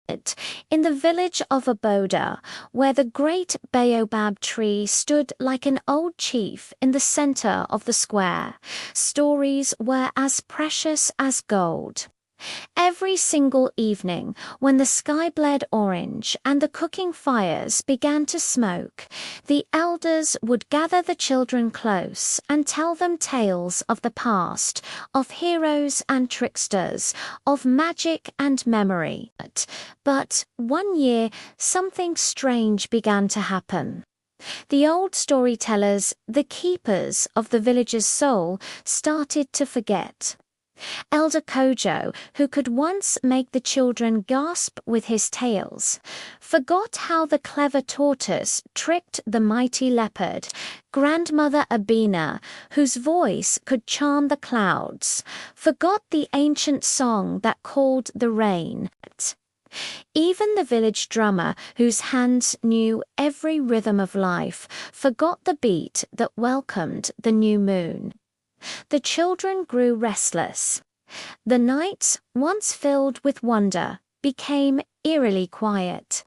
In the village of Aboda, where the great baobab tree stood like an old chief in the center of the square, stories were as precious as gold. Every single evening, when the sky bled orange and the cooking fires began to smoke, the elders would gather the children close and tell them tales of the past, of heroes and tricksters, of magic and memory. But one year, something strange began to happen. The old storytellers, the keepers of the village's soul, started to forget. Elder Kojo, who could once make the children gasp with his tales, forgot how the clever tortoise tricked the mighty leopard. Grandmother Abina, whose voice could charm the clouds, forgot the ancient song that called the rain. Even the village drummer, whose hands knew every rhythm of life, forgot the beat that welcomed the new moon. The children grew restless. The nights, once filled with wonder, became eerily quiet.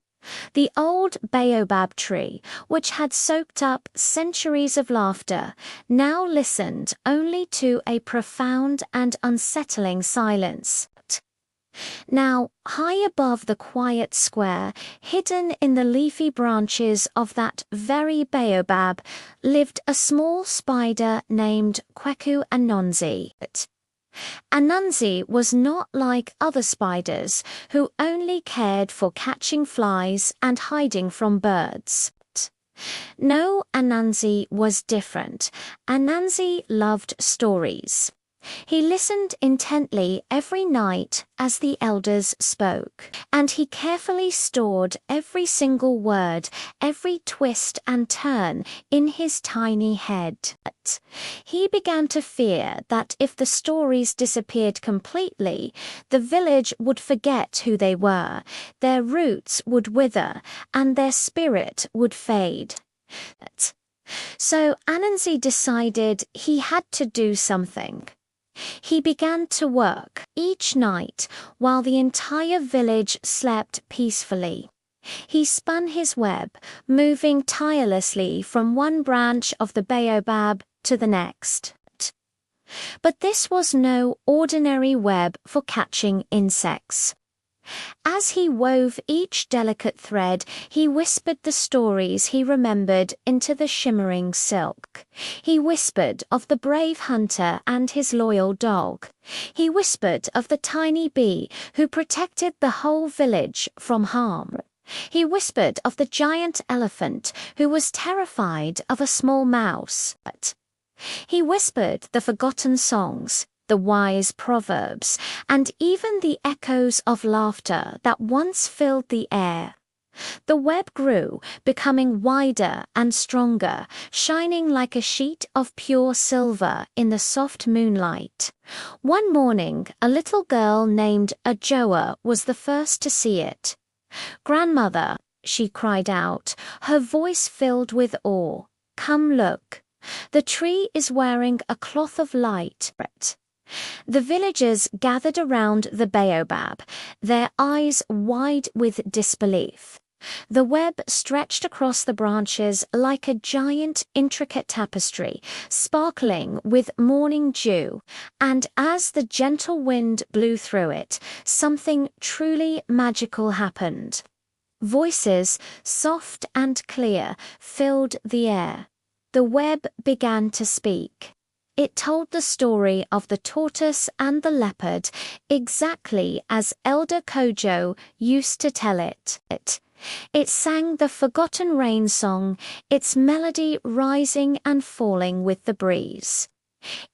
The old baobab tree, which had soaked up centuries of laughter, now listened only to a profound and unsettling silence. Now, high above the quiet square, hidden in the leafy branches of that very baobab, lived a small spider named Kweku Anansi. Anansi was not like other spiders, who only cared for catching flies and hiding from birds. No, Anansi was different. Anansi loved stories. He listened intently every night as the elders spoke, and he carefully stored every single word, every twist and turn in his tiny head. He began to fear that if the stories disappeared completely, the village would forget who they were, their roots would wither, and their spirit would fade. So Anansi decided he had to do something. He began to work each night while the entire village slept peacefully. He spun his web, moving tirelessly from one branch of the baobab to the next. But this was no ordinary web for catching insects. As he wove each delicate thread, he whispered the stories he remembered into the shimmering silk. He whispered of the brave hunter and his loyal dog. He whispered of the tiny bee who protected the whole village from harm. He whispered of the giant elephant who was terrified of a small mouse. He whispered the forgotten songs, the wise proverbs, and even the echoes of laughter that once filled the air. The web grew, becoming wider and stronger, shining like a sheet of pure silver in the soft moonlight. One morning, a little girl named Ajoa was the first to see it. "Grandmother," she cried out, her voice filled with awe, "come look. The tree is wearing a cloth of light." The villagers gathered around the baobab, their eyes wide with disbelief. The web stretched across the branches like a giant, intricate tapestry, sparkling with morning dew, and as the gentle wind blew through it, something truly magical happened. Voices, soft and clear, filled the air. The web began to speak. It told the story of the tortoise and the leopard exactly as Elder Kojo used to tell it. It sang the forgotten rain song, its melody rising and falling with the breeze.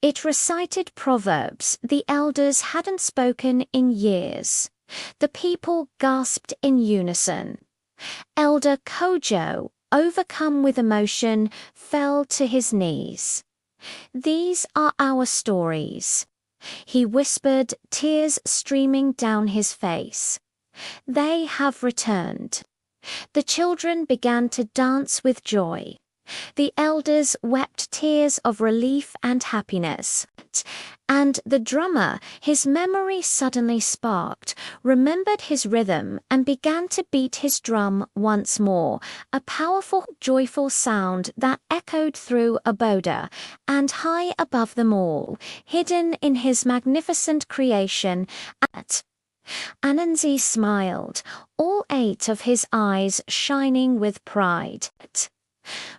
It recited proverbs the elders hadn't spoken in years. The people gasped in unison. Elder Kojo, overcome with emotion, fell to his knees. "These are our stories," he whispered, tears streaming down his face. "They have returned." The children began to dance with joy. The elders wept tears of relief and happiness. And the drummer, his memory suddenly sparked, remembered his rhythm and began to beat his drum once more, a powerful, joyful sound that echoed through Aboda, and high above them all, hidden in his magnificent creation, Anansi smiled, all 8 of his eyes shining with pride.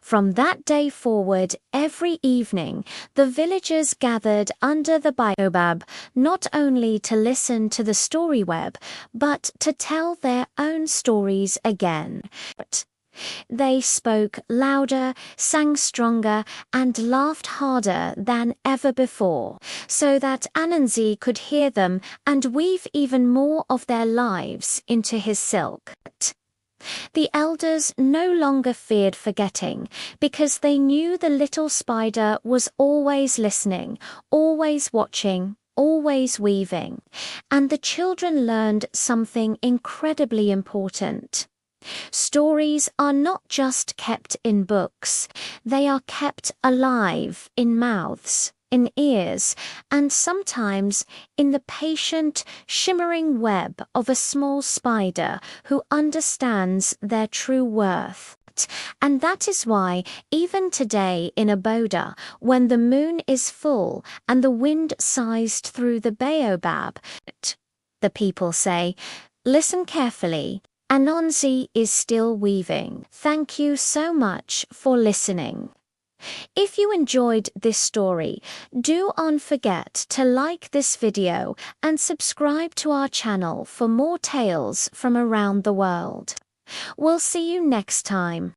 From that day forward, every evening, the villagers gathered under the baobab not only to listen to the story web, but to tell their own stories again. They spoke louder, sang stronger, and laughed harder than ever before, so that Anansi could hear them and weave even more of their lives into his silk. The elders no longer feared forgetting, because they knew the little spider was always listening, always watching, always weaving. And the children learned something incredibly important. Stories are not just kept in books, they are kept alive in mouths, in ears, and sometimes in the patient, shimmering web of a small spider who understands their true worth. And that is why, even today in Aboda, when the moon is full and the wind sighs through the baobab, the people say, "Listen carefully. Anansi is still weaving." Thank you so much for listening. If you enjoyed this story, do not forget to like this video and subscribe to our channel for more tales from around the world. We'll see you next time.